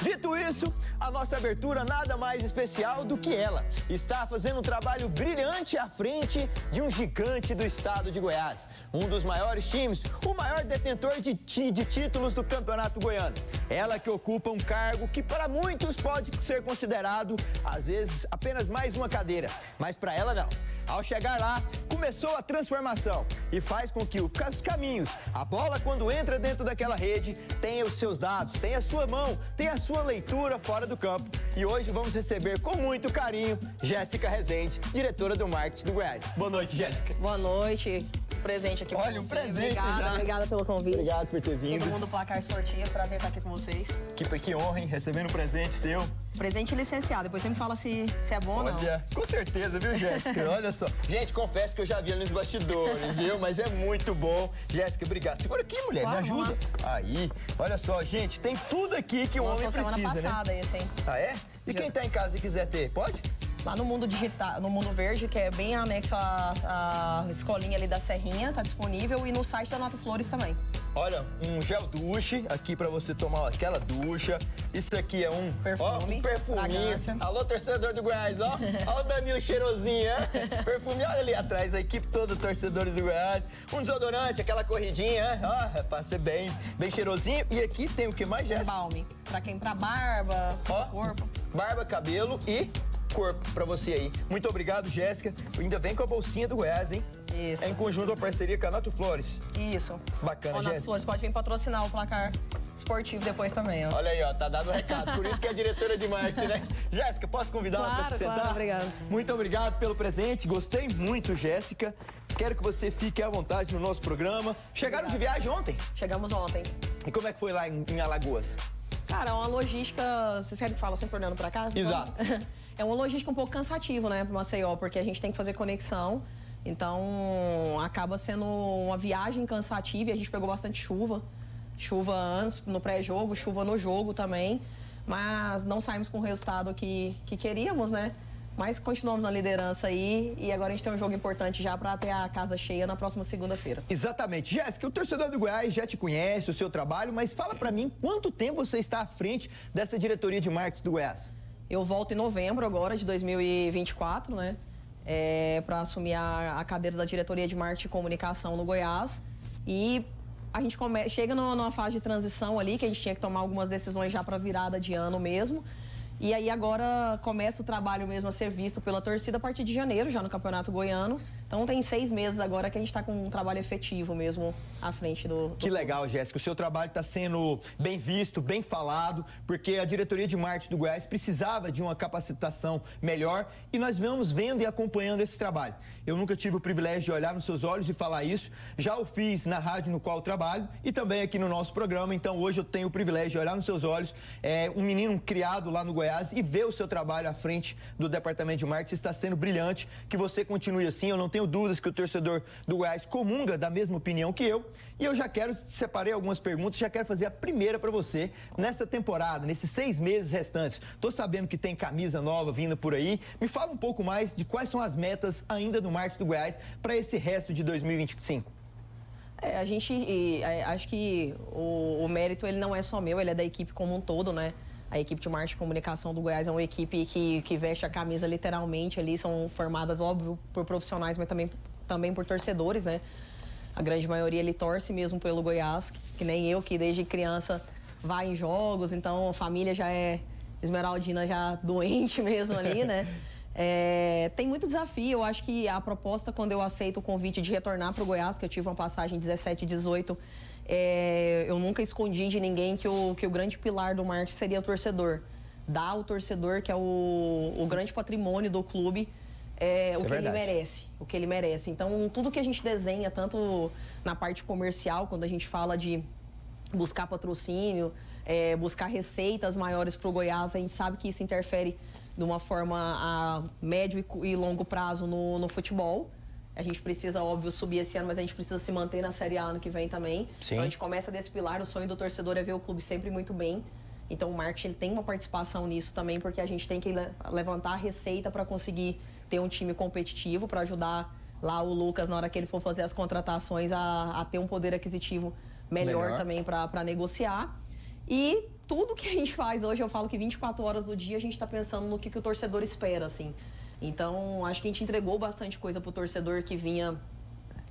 Dito isso, a nossa abertura nada mais especial do que ela. Está fazendo um trabalho brilhante à frente de um gigante do estado de Goiás. Um dos maiores times, o maior detentor de títulos do Campeonato Goiano. Ela que ocupa um cargo que para muitos pode ser considerado, às vezes, apenas mais uma cadeira. Mas para ela não. Ao chegar lá, começou a transformação e faz com que os caminhos, a bola quando entra dentro daquela rede, tenha os seus dados, tenha a sua mão, tenha a sua leitura fora do campo. E hoje vamos receber com muito carinho Jéssica Rezende, diretora do marketing do Goiás. Boa noite, Jéssica. Boa noite. Presente aqui com vocês. Olha, um presente Obrigada, já. Obrigada pelo convite. Obrigado por ter vindo. Todo mundo do Placar Esportivo, prazer estar aqui com vocês. Que honra, hein? Recebendo um presente seu. Presente licenciado, depois você me fala se é bom ou não. Olha, com certeza, viu, Jéssica? Olha só. Gente, confesso que eu já vi ela nos bastidores, viu? Mas é muito bom. Jéssica, obrigado. Segura aqui, mulher, Claro, me ajuda. Aí, olha só, gente, tem tudo aqui que o homem precisa, semana passada né? esse, hein? Ah, é? E quem tá em casa e quiser ter, pode? Lá no Mundo Digital, no Mundo Verde, que é bem anexo à escolinha ali da Serrinha, tá disponível, e no site da Nato Flores também. Olha, um gel duche aqui pra você tomar aquela ducha. Isso aqui é um perfume, ó, um perfuminho. Fragrância. Alô, torcedor do Goiás, ó. Ó o Danilo cheirosinho, hein? Perfume, olha ali atrás, a equipe toda, torcedores do Goiás. Um desodorante, aquela corridinha, hein? Ó, pra ser bem cheirosinho. E aqui tem o que mais, Jéssica? Balme, pra barba, ó, corpo. Barba, cabelo e corpo pra você aí. Muito obrigado, Jéssica. Ainda vem com a bolsinha do Goiás, hein? Isso. É em conjunto a parceria com a Nato Flores. Isso. Bacana, Ó, Nato Jéssica. Flores pode vir patrocinar o Placar Esportivo depois também, ó. Olha aí, ó, tá dado o recado. Por isso que é diretora de marketing, né? Jéssica, posso convidá-la pra se sentar? Claro, obrigada. Muito obrigado pelo presente. Gostei muito, Jéssica. Quero que você fique à vontade no nosso programa. Chegaram de viagem ontem? Chegamos ontem. E como é que foi lá em Alagoas? Cara, é uma logística... Vocês querem que fale sempre olhando pra cá? Exato. É uma logística um pouco cansativa, né, pro Maceió, porque a gente tem que fazer conexão. Então, acaba sendo uma viagem cansativa e a gente pegou bastante chuva. Chuva antes, no pré-jogo, chuva no jogo também. Mas não saímos com o resultado que queríamos, né? Mas continuamos na liderança aí e agora a gente tem um jogo importante já para ter a casa cheia na próxima segunda-feira. Exatamente. Jéssica, o torcedor do Goiás já te conhece, o seu trabalho, mas fala pra mim quanto tempo você está à frente dessa diretoria de marketing do Goiás? Eu volto em novembro agora de 2024, né? Para assumir a cadeira da diretoria de marketing e comunicação no Goiás. E a gente chega numa fase de transição ali, que a gente tinha que tomar algumas decisões já para virada de ano mesmo. E aí agora começa o trabalho mesmo a ser visto pela torcida a partir de janeiro, já no Campeonato Goiano. Então tem 6 meses agora que a gente está com um trabalho efetivo mesmo à frente do Que legal, Jéssica. O seu trabalho está sendo bem visto, bem falado, porque a diretoria de marketing do Goiás precisava de uma capacitação melhor e nós vamos vendo e acompanhando esse trabalho. Eu nunca tive o privilégio de olhar nos seus olhos e falar isso. Já o fiz na rádio no qual trabalho e também aqui no nosso programa. Então hoje eu tenho o privilégio de olhar nos seus olhos, um menino criado lá no Goiás e ver o seu trabalho à frente do departamento de marketing está sendo brilhante. Que você continue assim. Eu não tenho dúvidas que o torcedor do Goiás comunga da mesma opinião que eu. E eu já separei algumas perguntas, já quero fazer a primeira para você. Nessa temporada, nesses 6 meses restantes, tô sabendo que tem camisa nova vindo por aí. Me fala um pouco mais de quais são as metas ainda do marketing do Goiás para esse resto de 2025. Acho que o mérito ele não é só meu, ele é da equipe como um todo, né? A equipe de marketing e comunicação do Goiás é uma equipe que veste a camisa literalmente ali, são formadas, óbvio, por profissionais, mas também por torcedores, né? A grande maioria ele torce mesmo pelo Goiás, que nem eu, que desde criança vai em jogos, então a família já é esmeraldina, já doente mesmo ali, né? Tem muito desafio, eu acho que a proposta, quando eu aceito o convite de retornar para o Goiás, que eu tive uma passagem 17 e 18, eu nunca escondi de ninguém que o grande pilar do marketing seria o torcedor. Dar ao torcedor, que é o grande patrimônio do clube, o que ele merece. O que ele merece. Então, tudo que a gente desenha, tanto na parte comercial, quando a gente fala de buscar patrocínio, buscar receitas maiores para o Goiás, a gente sabe que isso interfere de uma forma a médio e longo prazo no futebol. A gente precisa, óbvio, subir esse ano, mas a gente precisa se manter na Série A ano que vem também. Sim. Então a gente começa desse pilar, o sonho do torcedor é ver o clube sempre muito bem. Então o marketing ele tem uma participação nisso também, porque a gente tem que levantar a receita para conseguir ter um time competitivo, para ajudar lá o Lucas, na hora que ele for fazer as contratações, a ter um poder aquisivo melhor também para negociar. E tudo que a gente faz hoje, eu falo que 24 horas do dia a gente está pensando no que o torcedor espera, assim. Então, acho que a gente entregou bastante coisa pro torcedor que vinha,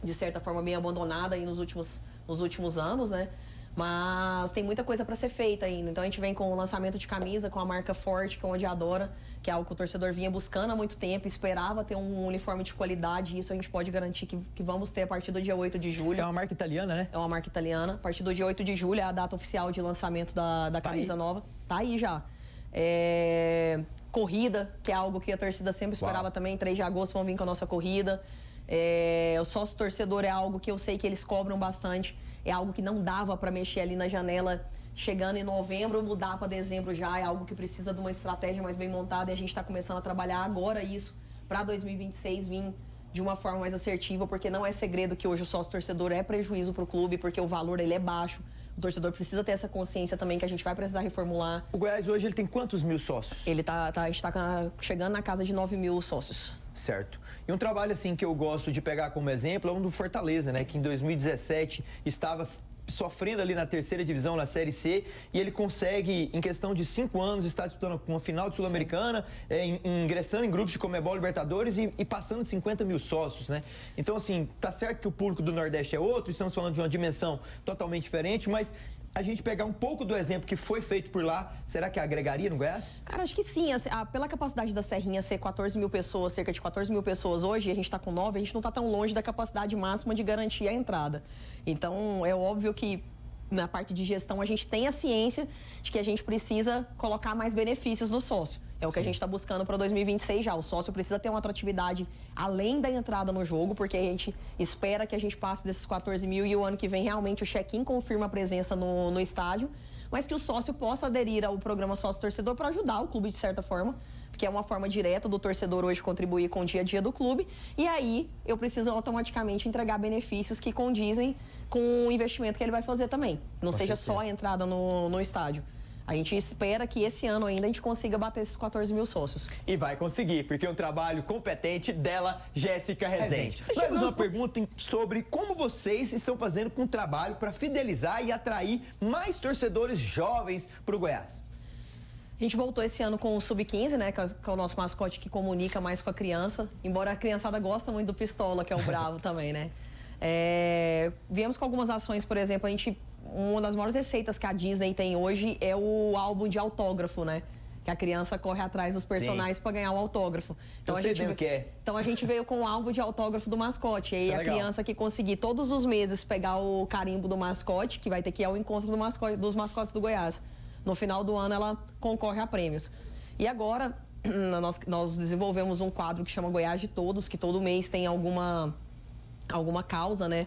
de certa forma, meio abandonada aí nos últimos anos, né? Mas tem muita coisa para ser feita ainda. Então a gente vem com o lançamento de camisa, com a marca Forte, que é onde adora, que é algo que o torcedor vinha buscando há muito tempo, esperava ter um uniforme de qualidade, e isso a gente pode garantir que vamos ter a partir do dia 8 de julho. É uma marca italiana, né? É uma marca italiana. A partir do dia 8 de julho é a data oficial de lançamento da camisa nova. Tá aí já. Corrida, que é algo que a torcida sempre esperava também. 3 de agosto vão vir com a nossa corrida. O sócio torcedor é algo que eu sei que eles cobram bastante. É algo que não dava para mexer ali na janela, chegando em novembro, mudar para dezembro já. É algo que precisa de uma estratégia mais bem montada, e a gente está começando a trabalhar agora isso para 2026 vir de uma forma mais assertiva, porque não é segredo que hoje o sócio torcedor é prejuízo para o clube, porque o valor ele é baixo. O torcedor precisa ter essa consciência também que a gente vai precisar reformular. O Goiás hoje ele tem quantos mil sócios? A gente está chegando na casa de 9 mil sócios. Certo. E um trabalho assim que eu gosto de pegar como exemplo é um do Fortaleza, né? Que em 2017 estava sofrendo ali na 3ª divisão, na Série C, e ele consegue, em questão de 5 anos, estar disputando uma final de Sul-Americana, ingressando em grupos de Conmebol Libertadores e passando de 50 mil sócios, né? Então, assim, tá certo que o público do Nordeste é outro, estamos falando de uma dimensão totalmente diferente, mas a gente pegar um pouco do exemplo que foi feito por lá, será que agregaria no Goiás? Cara, acho que sim. Pela capacidade da Serrinha ser 14 mil pessoas, cerca de 14 mil pessoas hoje, e a gente está com 9, a gente não está tão longe da capacidade máxima de garantir a entrada. Então, é óbvio que na parte de gestão a gente tem a ciência de que a gente precisa colocar mais benefícios no sócio. É o que a gente está buscando para 2026 já. O sócio precisa ter uma atratividade além da entrada no jogo, porque a gente espera que a gente passe desses 14 mil e o ano que vem realmente o check-in confirma a presença no estádio, mas que o sócio possa aderir ao programa sócio-torcedor para ajudar o clube de certa forma, porque é uma forma direta do torcedor hoje contribuir com o dia a dia do clube, e aí eu preciso automaticamente entregar benefícios que condizem com o investimento que ele vai fazer também. Não seja só a entrada no estádio. A gente espera que esse ano ainda a gente consiga bater esses 14 mil sócios. E vai conseguir, porque é um trabalho competente dela, Jéssica Rezende. Nós temos uma pergunta sobre como vocês estão fazendo com o trabalho para fidelizar e atrair mais torcedores jovens para o Goiás. A gente voltou esse ano com o Sub-15, né, que é o nosso mascote que comunica mais com a criança, embora a criançada gosta muito do Pistola, que é o Bravo também, né. Viemos com algumas ações, por exemplo, uma das maiores receitas que a Disney tem hoje é o álbum de autógrafo, né? Que a criança corre atrás dos personagens para ganhar um autógrafo. Então Então a gente veio com o álbum de autógrafo do mascote. E aí a criança que conseguir todos os meses pegar o carimbo do mascote, que vai ter que ir ao encontro dos mascotes do Goiás. No final do ano ela concorre a prêmios. E agora nós desenvolvemos um quadro que chama Goiás de Todos, que todo mês tem alguma causa, né?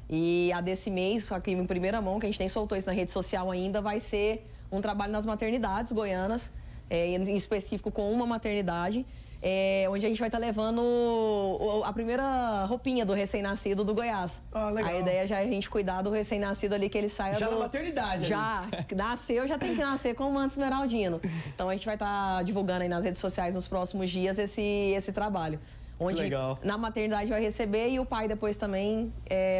E a desse mês, aqui em primeira mão, que a gente nem soltou isso na rede social ainda, vai ser um trabalho nas maternidades goianas, em específico com uma maternidade, onde a gente vai estar levando a primeira roupinha do recém-nascido do Goiás. Legal. A ideia já é a gente cuidar do recém-nascido ali, que ele saia já na maternidade. Já, nasceu, já tem que nascer com o manto esmeraldino. Então a gente vai estar divulgando aí nas redes sociais nos próximos dias esse trabalho. Onde na maternidade vai receber e o pai depois também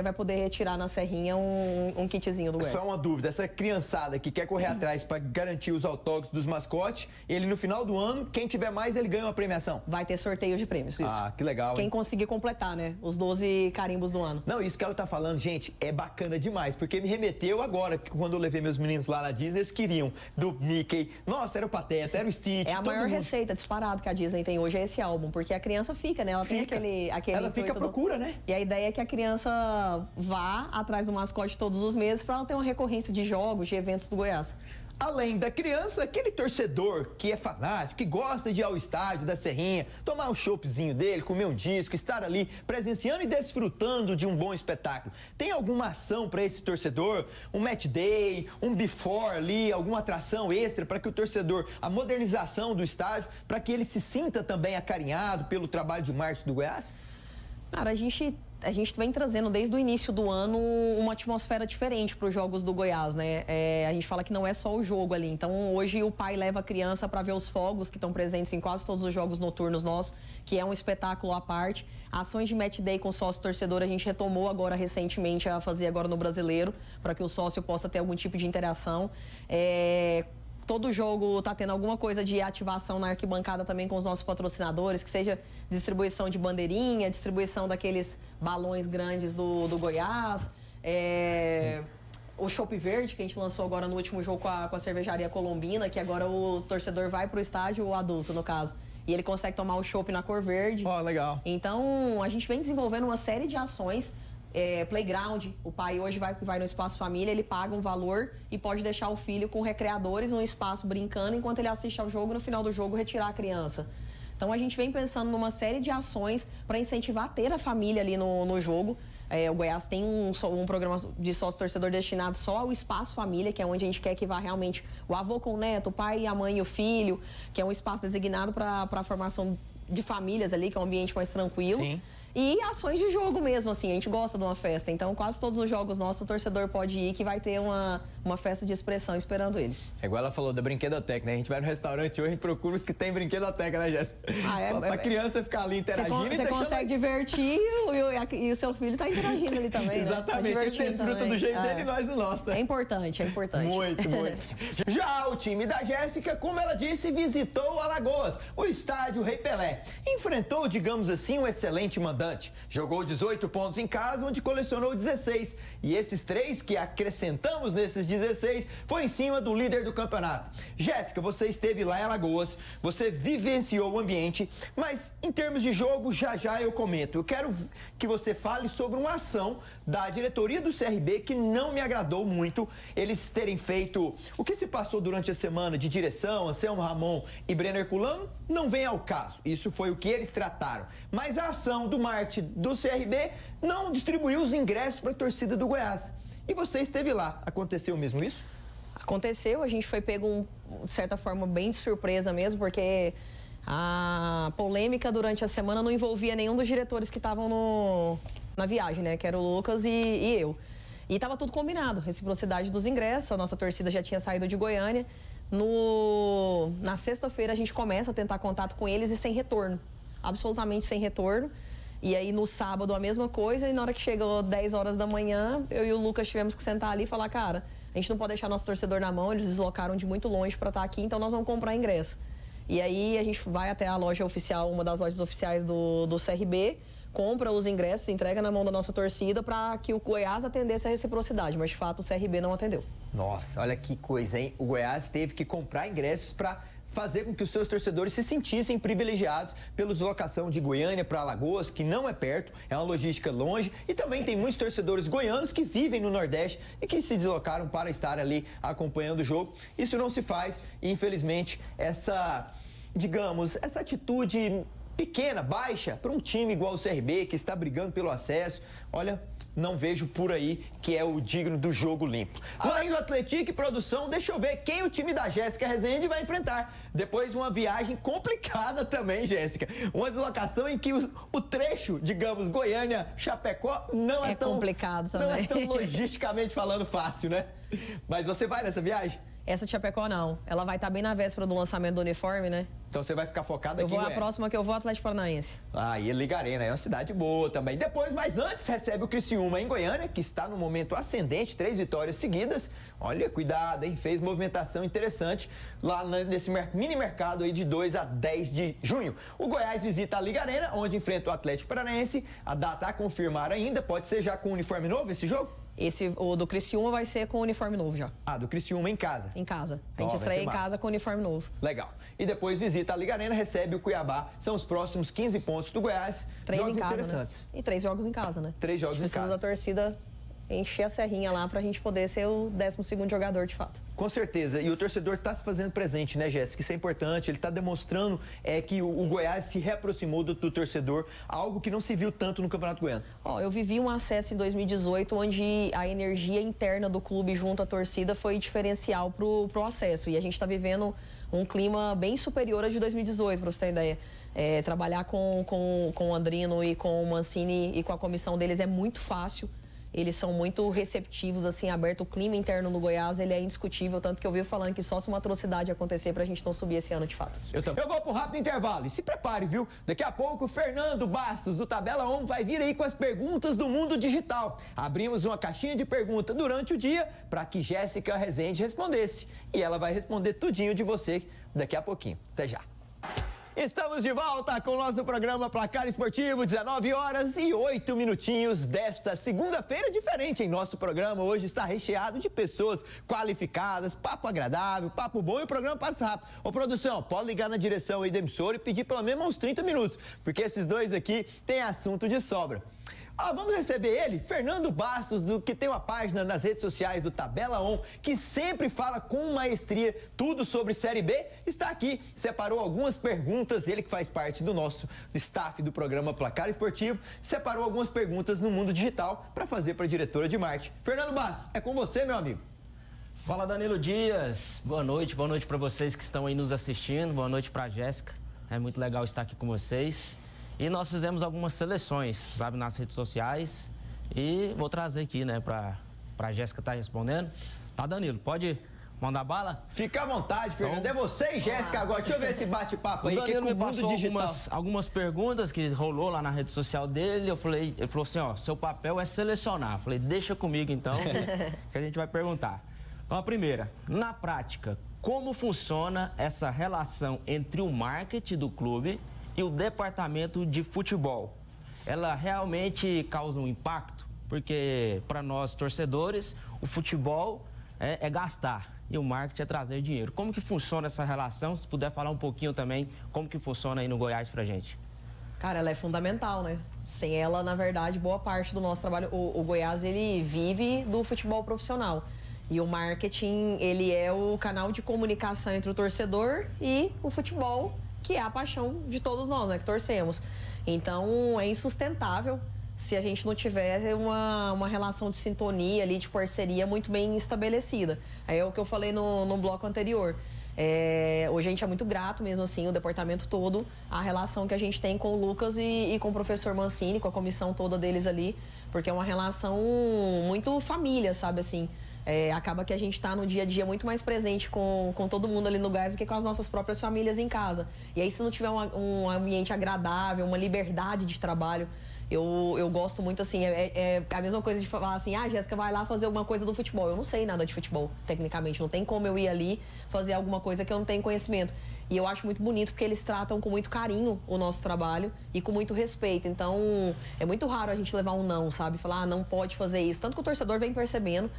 vai poder retirar na Serrinha um kitzinho do Goiás. Só uma dúvida, essa criançada que quer correr atrás para garantir os autógrafos dos mascotes, ele no final do ano, quem tiver mais, ele ganha uma premiação? Vai ter sorteio de prêmios, isso. Que legal. Quem conseguir completar, né? Os 12 carimbos do ano. Não, isso que ela tá falando, gente, é bacana demais, porque me remeteu agora, que quando eu levei meus meninos lá na Disney, eles queriam do Mickey, nossa, era o Pateta, era o Stitch. É a maior receita disparado que a Disney tem hoje, é esse álbum, porque a criança fica, né? Ela tem aquele ela fica à procura, né? E a ideia é que a criança vá atrás do mascote todos os meses para ela ter uma recorrência de jogos, de eventos do Goiás. Além da criança, aquele torcedor que é fanático, que gosta de ir ao estádio da Serrinha, tomar um choppzinho dele, comer um disco, estar ali presenciando e desfrutando de um bom espetáculo. Tem alguma ação para esse torcedor? Um match day, um before ali, alguma atração extra para que o torcedor, a modernização do estádio, para que ele se sinta também acarinhado pelo trabalho de marketing do Goiás? Cara, a gente vem trazendo desde o início do ano uma atmosfera diferente para os jogos do Goiás, né? A gente fala que não é só o jogo ali. Então, hoje o pai leva a criança para ver os fogos que estão presentes em quase todos os jogos noturnos nossos, que é um espetáculo à parte. Ações de match day com sócio torcedor a gente retomou agora recentemente a fazer agora no Brasileiro, para que o sócio possa ter algum tipo de interação. todo jogo tá tendo alguma coisa de ativação na arquibancada também com os nossos patrocinadores, que seja distribuição de bandeirinha, distribuição daqueles balões grandes do Goiás, o Chopp Verde, que a gente lançou agora no último jogo com a cervejaria Colombina, que agora o torcedor vai pro estádio, o adulto no caso, e ele consegue tomar o chopp na cor verde. Ó, legal. Então, a gente vem desenvolvendo uma série de ações. Playground, o pai hoje vai no Espaço Família, ele paga um valor e pode deixar o filho com recreadores num espaço brincando enquanto ele assiste ao jogo, no final do jogo retirar a criança. Então a gente vem pensando numa série de ações para incentivar a ter a família ali no jogo. O Goiás tem um programa de sócio-torcedor destinado só ao Espaço Família, que é onde a gente quer que vá realmente o avô com o neto, o pai, a mãe e o filho, que é um espaço designado para a formação de famílias ali, que é um ambiente mais tranquilo. Sim. E ações de jogo mesmo, assim, a gente gosta de uma festa. Então, quase todos os jogos nossos, o torcedor pode ir, que vai ter uma festa de expressão esperando ele. É igual ela falou da brinquedoteca, né? A gente vai no restaurante hoje, a gente procura os que tem brinquedoteca, né, Jéssica? Pra criança ficar ali interagindo. Você consegue divertir e o seu filho tá interagindo ali também, exatamente, né? ele desfruta do jeito dele e nós do nosso, né? É importante. Muito, muito. Já o time da Jéssica, como ela disse, visitou Alagoas, o estádio Rei Pelé. Enfrentou, digamos assim, um excelente mandante. Jogou 18 pontos em casa, onde colecionou 16. E esses 3 que acrescentamos nesses 16 foi em cima do líder do campeonato. Jéssica, você esteve lá em Alagoas, você vivenciou o ambiente, mas em termos de jogo, já eu comento. Eu quero que você fale sobre uma ação da diretoria do CRB que não me agradou muito. Eles terem feito o que se passou durante a semana de direção, Anselmo Ramon e Breno Herculano, não vem ao caso. Isso foi o que eles trataram. Mas a ação do Marte do CRB não distribuiu os ingressos para a torcida do Goiás. E você esteve lá. Aconteceu mesmo isso? Aconteceu, a gente foi pego, de certa forma, bem de surpresa mesmo, porque a polêmica durante a semana não envolvia nenhum dos diretores que estavam na viagem, né? Que era o Lucas e eu. E estava tudo combinado, reciprocidade dos ingressos, a nossa torcida já tinha saído de Goiânia. Na sexta-feira a gente começa a tentar contato com eles e sem retorno, absolutamente sem retorno. E aí no sábado a mesma coisa, e na hora que chegou 10 horas da manhã, eu e o Lucas tivemos que sentar ali e falar, cara, a gente não pode deixar nosso torcedor na mão, eles deslocaram de muito longe para estar aqui, então nós vamos comprar ingresso. E aí a gente vai até a loja oficial, uma das lojas oficiais do CRB, compra os ingressos, entrega na mão da nossa torcida para que o Goiás atendesse a reciprocidade, mas de fato o CRB não atendeu. Nossa, olha que coisa, hein? O Goiás teve que comprar ingressos para fazer com que os seus torcedores se sentissem privilegiados pela deslocação de Goiânia para Alagoas, que não é perto, é uma logística longe, e também tem muitos torcedores goianos que vivem no Nordeste e que se deslocaram para estar ali acompanhando o jogo. Isso não se faz e, infelizmente, essa atitude pequena, baixa, para um time igual o CRB, que está brigando pelo acesso, olha, não vejo por aí que é o digno do jogo limpo. Além do Atlético e produção, deixa eu ver quem o time da Jéssica Rezende vai enfrentar. Depois uma viagem complicada também, Jéssica. Uma deslocação em que o trecho, digamos, Goiânia-Chapecó não é tão complicado também. Não é tão logisticamente falando fácil, né? Mas você vai nessa viagem? Essa de Chapecó não. Ela vai estar bem na véspera do lançamento do uniforme, né? Então você vai ficar focado aqui em Goiânia. A próxima que eu vou, Atlético Paranaense. E Liga Arena, é uma cidade boa também. Depois, mas antes, recebe o Criciúma em Goiânia, que está no momento ascendente, 3 vitórias seguidas. Olha, cuidado, hein? Fez movimentação interessante lá nesse mini mercado aí de 2 a 10 de junho. O Goiás visita a Liga Arena, onde enfrenta o Atlético Paranaense. A data a confirmar ainda, pode ser já com uniforme novo esse jogo? O do Criciúma vai ser com uniforme novo já. Do Criciúma em casa? Em casa. A gente estreia em casa com uniforme novo. Legal. E depois visita a Liga Arena, recebe o Cuiabá. São os próximos 15 pontos do Goiás. 3 jogos em casa, interessantes. Né? E 3 jogos em casa, né? 3 jogos em casa. Precisa da torcida encher a serrinha lá pra gente poder ser o 12º jogador de fato. Com certeza. E o torcedor está se fazendo presente, né, Jéssica? Isso é importante. Ele está demonstrando que o Goiás se reaproximou do torcedor, algo que não se viu tanto no Campeonato Goiano. Eu vivi um acesso em 2018 onde a energia interna do clube junto à torcida foi diferencial pro acesso. E a gente está vivendo um clima bem superior ao de 2018, para você ter ideia. Trabalhar com o Andrino e com o Mancini e com a comissão deles é muito fácil. eles são muito receptivos, assim, aberto. O clima interno no Goiás, ele é indiscutível, tanto que eu vivo falando que só se uma atrocidade acontecer pra gente não subir esse ano de fato. Eu vou pro rápido intervalo e se prepare, viu? Daqui a pouco, Fernando Bastos, do Tabela On, vai vir aí com as perguntas do mundo digital. Abrimos uma caixinha de pergunta durante o dia para que Jéssica Rezende respondesse. E ela vai responder tudinho de você daqui a pouquinho. Até já. Estamos de volta com o nosso programa Placar Esportivo, 19 horas e 8 minutinhos desta segunda-feira diferente em nosso programa. Hoje está recheado de pessoas qualificadas, papo agradável, papo bom e o programa passa rápido. Ô, produção, pode ligar na direção aí da emissora e pedir pelo menos uns 30 minutos, porque esses dois aqui têm assunto de sobra. Vamos receber ele, Fernando Bastos, que tem uma página nas redes sociais do Tabela On, que sempre fala com maestria tudo sobre Série B. Está aqui, separou algumas perguntas, ele que faz parte do nosso staff do programa Placar Esportivo, separou algumas perguntas no mundo digital para fazer para a diretora de marketing. Fernando Bastos, é com você, meu amigo. Fala, Danilo Dias. Boa noite para vocês que estão aí nos assistindo, boa noite para a Jéssica. É muito legal estar aqui com vocês. E nós fizemos algumas seleções, sabe, nas redes sociais. E vou trazer aqui, né, pra Jéssica estar respondendo. Tá, Danilo? Pode mandar bala? Fica à vontade, Fernando. Então, é você e Jéssica agora. Deixa eu ver esse bate-papo aí. O Danilo que me passou algumas perguntas que rolou lá na rede social dele. Ele falou assim, ó, seu papel é selecionar. Eu falei, deixa comigo então, que a gente vai perguntar. Então, a primeira, na prática, como funciona essa relação entre o marketing do clube e o departamento de futebol? Ela realmente causa um impacto? Porque para nós torcedores, o futebol é gastar e o marketing é trazer dinheiro. Como que funciona essa relação? Se puder falar um pouquinho também, como que funciona aí no Goiás pra gente? Cara, ela é fundamental, né? Sem ela, na verdade, boa parte do nosso trabalho... O Goiás, ele vive do futebol profissional. E o marketing, ele é o canal de comunicação entre o torcedor e o futebol, que é a paixão de todos nós, né, que torcemos. Então, é insustentável se a gente não tiver uma relação de sintonia ali, de parceria muito bem estabelecida. Aí é o que eu falei no bloco anterior. Hoje a gente é muito grato mesmo assim, o departamento todo, a relação que a gente tem com o Lucas e com o professor Mancini, com a comissão toda deles ali, porque é uma relação muito família, sabe, assim. Acaba que a gente está no dia a dia muito mais presente com todo mundo ali no Goiás do que com as nossas próprias famílias em casa. E aí, se não tiver um ambiente agradável, uma liberdade de trabalho, eu gosto muito, assim, é a mesma coisa de falar assim, Jéssica vai lá fazer alguma coisa do futebol. Eu não sei nada de futebol, tecnicamente, não tem como eu ir ali fazer alguma coisa que eu não tenho conhecimento. E eu acho muito bonito porque eles tratam com muito carinho o nosso trabalho e com muito respeito. Então, é muito raro a gente levar um não, sabe? Falar, não pode fazer isso. Tanto que o torcedor vem percebendo,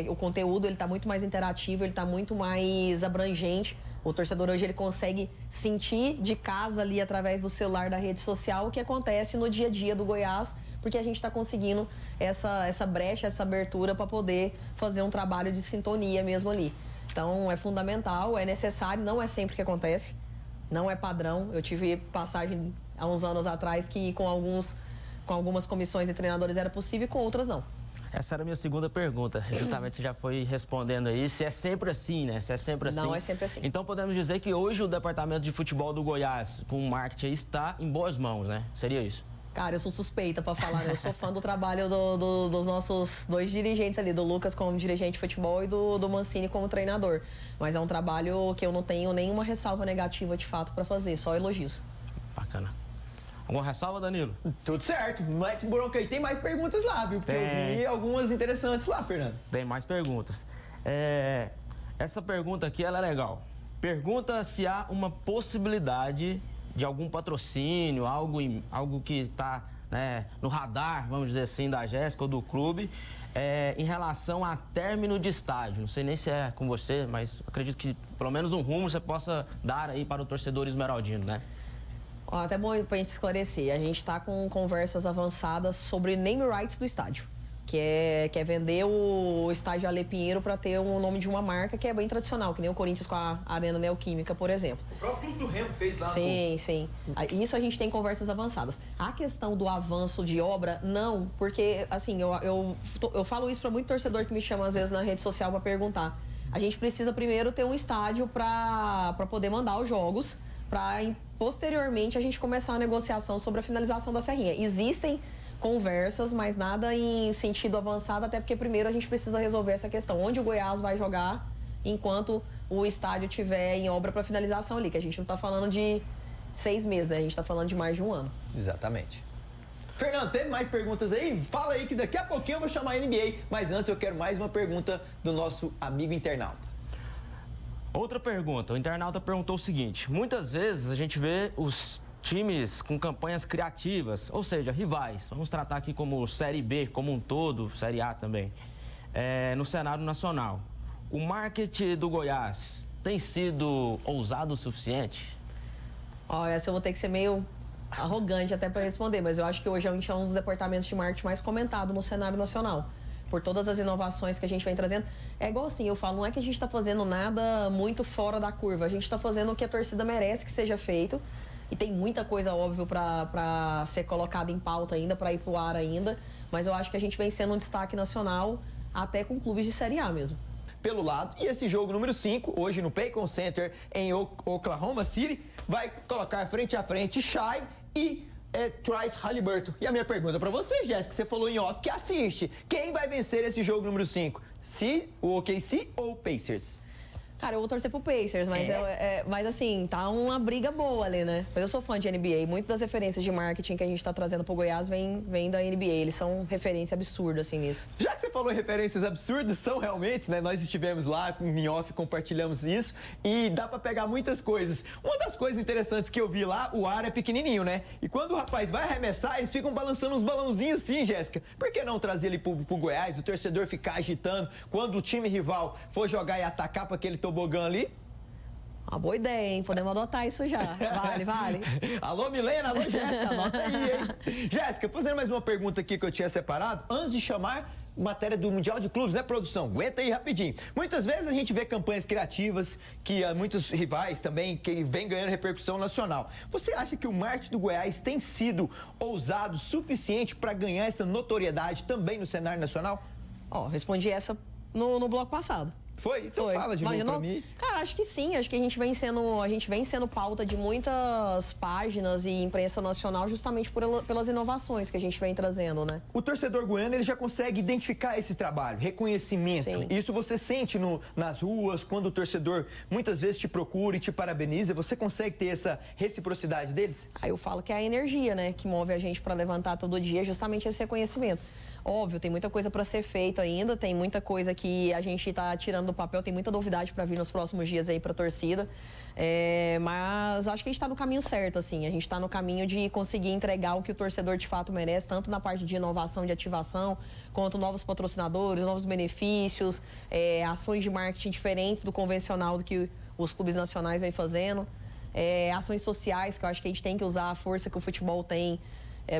o conteúdo, ele tá muito mais interativo, ele tá muito mais abrangente. O torcedor hoje, ele consegue sentir de casa ali, através do celular, da rede social, o que acontece no dia a dia do Goiás, porque a gente está conseguindo essa brecha, essa abertura para poder fazer um trabalho de sintonia mesmo ali. Então, é fundamental, é necessário, não é sempre que acontece, não é padrão. Eu tive passagem há uns anos atrás que com algumas comissões e treinadores era possível e com outras não. Essa era a minha segunda pergunta, justamente você já foi respondendo aí, se é sempre assim, né? Se é sempre assim. Não é sempre assim. Então podemos dizer que hoje o departamento de futebol do Goiás, com o marketing aí, está em boas mãos, né? Seria isso? Cara, eu sou suspeita pra falar, né? Eu sou fã do trabalho dos nossos dois dirigentes ali, do Lucas como dirigente de futebol e do Mancini como treinador. Mas é um trabalho que eu não tenho nenhuma ressalva negativa de fato pra fazer, só elogios. Bacana. Alguma ressalva, Danilo? Tudo certo, mete bronca aí. Tem mais perguntas lá, viu? Porque eu vi algumas interessantes lá, Fernando. Tem mais perguntas. Essa pergunta aqui, ela é legal. Pergunta se há uma possibilidade de algum patrocínio, algo que está, né, no radar, vamos dizer assim, da Jéssica ou do clube, em relação a término de estágio. Não sei nem se é com você, mas acredito que pelo menos um rumo você possa dar aí para o torcedor esmeraldino, né? Até bom pra gente esclarecer, a gente está com conversas avançadas sobre name rights do estádio, que é vender o estádio Ale Pinheiro para ter o nome de uma marca que é bem tradicional, que nem o Corinthians com a Arena Neoquímica, por exemplo. O próprio Clube do Remo fez lá. Sim, sim. Isso a gente tem conversas avançadas. A questão do avanço de obra, não, porque, assim, eu falo isso para muito torcedor que me chama, às vezes, na rede social para perguntar. A gente precisa primeiro ter um estádio para poder mandar os jogos, para posteriormente a gente começar a negociação sobre a finalização da Serrinha. Existem conversas, mas nada em sentido avançado, até porque primeiro a gente precisa resolver essa questão. Onde o Goiás vai jogar enquanto o estádio estiver em obra para finalização ali, que a gente não está falando de 6 meses, né? A gente está falando de mais de um ano. Exatamente. Fernando, teve mais perguntas aí? Fala aí que daqui a pouquinho eu vou chamar a NBA, mas antes eu quero mais uma pergunta do nosso amigo internauta. Outra pergunta, o internauta perguntou o seguinte: muitas vezes a gente vê os times com campanhas criativas, ou seja, rivais, vamos tratar aqui como Série B como um todo, Série A também, no cenário nacional. O marketing do Goiás tem sido ousado o suficiente? Olha, essa eu vou ter que ser meio arrogante até para responder, mas eu acho que hoje a gente é um dos departamentos de marketing mais comentado no cenário nacional, por todas as inovações que a gente vem trazendo. É igual assim, eu falo, não é que a gente está fazendo nada muito fora da curva, a gente está fazendo o que a torcida merece que seja feito, e tem muita coisa, óbvio, para ser colocada em pauta ainda, para ir pro ar ainda, mas eu acho que a gente vem sendo um destaque nacional, até com clubes de Série A mesmo. Pelo lado, e esse jogo número 5, hoje no Paycom Center, em Oklahoma City, vai colocar frente a frente Shai e Tyrese Haliburton. E a minha pergunta para você, Jéssica, você falou em off que assiste. Quem vai vencer esse jogo número 5? O OKC ou o Pacers? Cara, eu vou torcer pro Pacers, mas, mas assim, tá uma briga boa ali, né? Mas eu sou fã de NBA, muitas das referências de marketing que a gente tá trazendo pro Goiás vem da NBA, eles são referência absurda, assim, nisso. Já que você falou em referências absurdas, são realmente, né? Nós estivemos lá em off, compartilhamos isso e dá pra pegar muitas coisas. Uma das coisas interessantes que eu vi lá, o ar é pequenininho, né? E quando o rapaz vai arremessar, eles ficam balançando uns balãozinhos assim, Jéssica. Por que não trazer ele pro Goiás, o torcedor ficar agitando quando o time rival for jogar e atacar pra aquele tobogã ali? Uma boa ideia, hein? Podemos adotar isso já. Vale. Alô, Milena, alô, Jéssica, anota aí, hein? Jéssica, fazendo mais uma pergunta aqui que eu tinha separado, antes de chamar matéria do Mundial de Clubes, né, produção? Aguenta aí rapidinho. Muitas vezes a gente vê campanhas criativas que muitos rivais também que vem ganhando repercussão nacional. Você acha que o marketing do Goiás tem sido ousado o suficiente para ganhar essa notoriedade também no cenário nacional? Respondi essa no bloco passado. Foi? Então fala de novo pra mim. Cara, acho que sim. Acho que a gente vem sendo pauta de muitas páginas e imprensa nacional justamente pelas inovações que a gente vem trazendo, né? O torcedor goiano, ele já consegue identificar esse trabalho, reconhecimento. Sim. Isso você sente nas ruas, quando o torcedor muitas vezes te procura e te parabeniza. Você consegue ter essa reciprocidade deles? Aí eu falo que é a energia, né? Que move a gente para levantar todo dia, justamente esse reconhecimento. Óbvio, tem muita coisa para ser feita ainda, tem muita coisa que a gente está tirando do papel, tem muita novidade para vir nos próximos dias aí para a torcida, mas acho que a gente está no caminho certo, assim, a gente está no caminho de conseguir entregar o que o torcedor de fato merece, tanto na parte de inovação, de ativação, quanto novos patrocinadores, novos benefícios, ações de marketing diferentes do convencional do que os clubes nacionais vêm fazendo, ações sociais, que eu acho que a gente tem que usar a força que o futebol tem.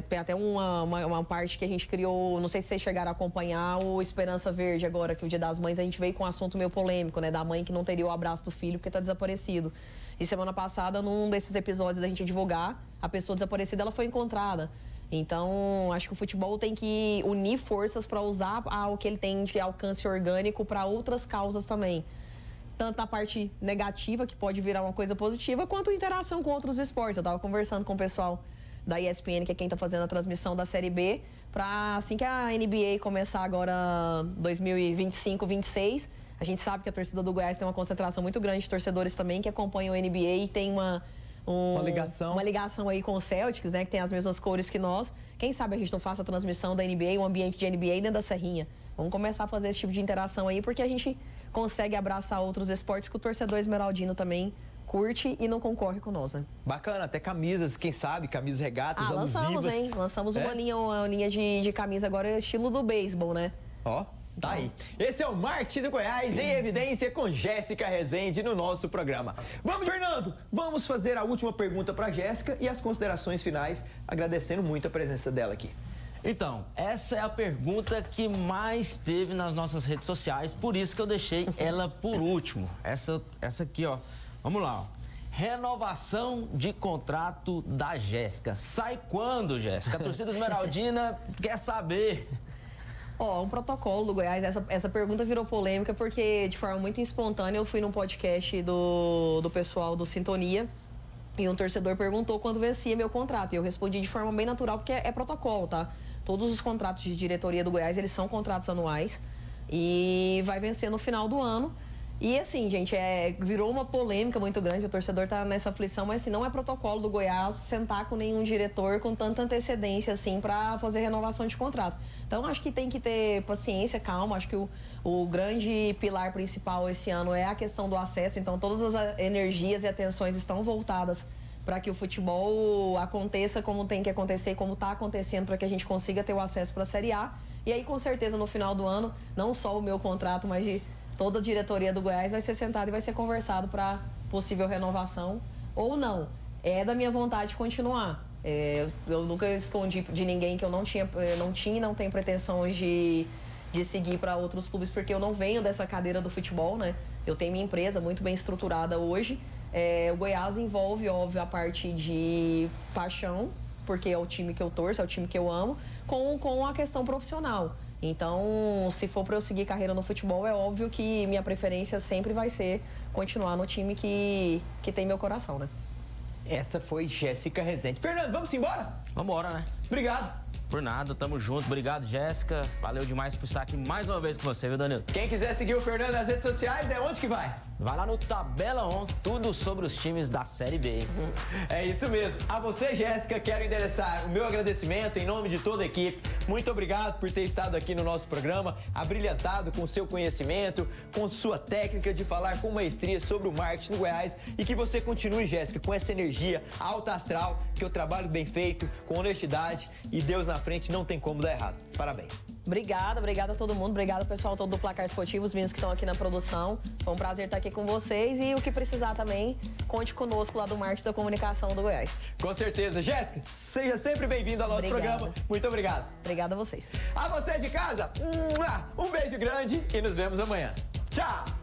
Tem até uma parte que a gente criou, não sei se vocês chegaram a acompanhar, o Esperança Verde agora, que o Dia das Mães a gente veio com um assunto meio polêmico, né? Da mãe que não teria o abraço do filho porque está desaparecido. E semana passada, num desses episódios da gente divulgar, a pessoa desaparecida, ela foi encontrada. Então, acho que o futebol tem que unir forças para usar o que ele tem de alcance orgânico para outras causas também. Tanto na parte negativa, que pode virar uma coisa positiva, quanto interação com outros esportes. Eu estava conversando com o pessoal da ESPN, que é quem está fazendo a transmissão da Série B, para assim que a NBA começar agora 2025, 26, a gente sabe que a torcida do Goiás tem uma concentração muito grande de torcedores também que acompanham o NBA e tem uma ligação aí com o Celtics, né, que tem as mesmas cores que nós. Quem sabe a gente não faça a transmissão da NBA, um ambiente de NBA dentro da Serrinha. Vamos começar a fazer esse tipo de interação aí, porque a gente consegue abraçar outros esportes que o torcedor esmeraldino também curte e não concorre com nós, né? Bacana, até camisas, quem sabe, camisas regatas, lançamos, alusivas. hein? Lançamos uma linha de camisa agora, estilo do beisebol, né? Tá aí. Esse é o Marketing do Goiás em Evidência com Jéssica Rezende no nosso programa. Vamos, Fernando, vamos fazer a última pergunta para Jéssica e as considerações finais, agradecendo muito a presença dela aqui. Então, essa é a pergunta que mais teve nas nossas redes sociais, por isso que eu deixei ela por último. Essa aqui, ó. Vamos lá, ó. Renovação de contrato da Jéssica. Sai quando, Jéssica? A torcida esmeraldina quer saber. Um protocolo do Goiás. Essa pergunta virou polêmica porque, de forma muito espontânea, eu fui num podcast do pessoal do Sintonia e um torcedor perguntou quando vencia meu contrato. E eu respondi de forma bem natural, porque é protocolo, tá? Todos os contratos de diretoria do Goiás, eles são contratos anuais e vai vencer no final do ano. E assim, gente, virou uma polêmica muito grande, o torcedor tá nessa aflição, mas assim, não é protocolo do Goiás sentar com nenhum diretor com tanta antecedência assim para fazer renovação de contrato. Então acho que tem que ter paciência, calma, acho que o grande pilar principal esse ano é a questão do acesso, então todas as energias e atenções estão voltadas para que o futebol aconteça como tem que acontecer, como está acontecendo, para que a gente consiga ter o acesso para a Série A. E aí, com certeza, no final do ano, não só o meu contrato, mas de toda a diretoria do Goiás vai ser sentada e vai ser conversado para possível renovação ou não. É da minha vontade continuar. Eu nunca escondi de ninguém que eu não tinha e não tenho pretensões de seguir para outros clubes, porque eu não venho dessa cadeira do futebol, né? Eu tenho minha empresa muito bem estruturada hoje. O Goiás envolve, óbvio, a parte de paixão, porque é o time que eu torço, é o time que eu amo, com a questão profissional. Então, se for para eu seguir carreira no futebol, é óbvio que minha preferência sempre vai ser continuar no time que tem meu coração, né? Essa foi Jéssica Rezende. Fernando, vamos embora? Vamos embora, né? Obrigado. Por nada, tamo junto. Obrigado, Jéssica. Valeu demais por estar aqui mais uma vez com você, viu, Danilo? Quem quiser seguir o Fernando nas redes sociais, é onde que vai? Vai lá no Tabela On, tudo sobre os times da Série B. É isso mesmo. A você, Jéssica, quero endereçar o meu agradecimento em nome de toda a equipe. Muito obrigado por ter estado aqui no nosso programa, abrilhantado com seu conhecimento, com sua técnica de falar com maestria sobre o marketing no Goiás e que você continue, Jéssica, com essa energia alta astral, que eu trabalho bem feito, com honestidade e Deus na frente, não tem como dar errado. Parabéns. Obrigada a todo mundo, obrigada ao pessoal todo do Placar Esportivo, os meninos que estão aqui na produção. Foi um prazer estar aqui com vocês e o que precisar também, conte conosco lá do marketing da comunicação do Goiás. Com certeza. Jéssica, seja sempre bem-vindo ao nosso programa. Muito obrigado. Obrigada a vocês. A você de casa, um beijo grande e nos vemos amanhã. Tchau!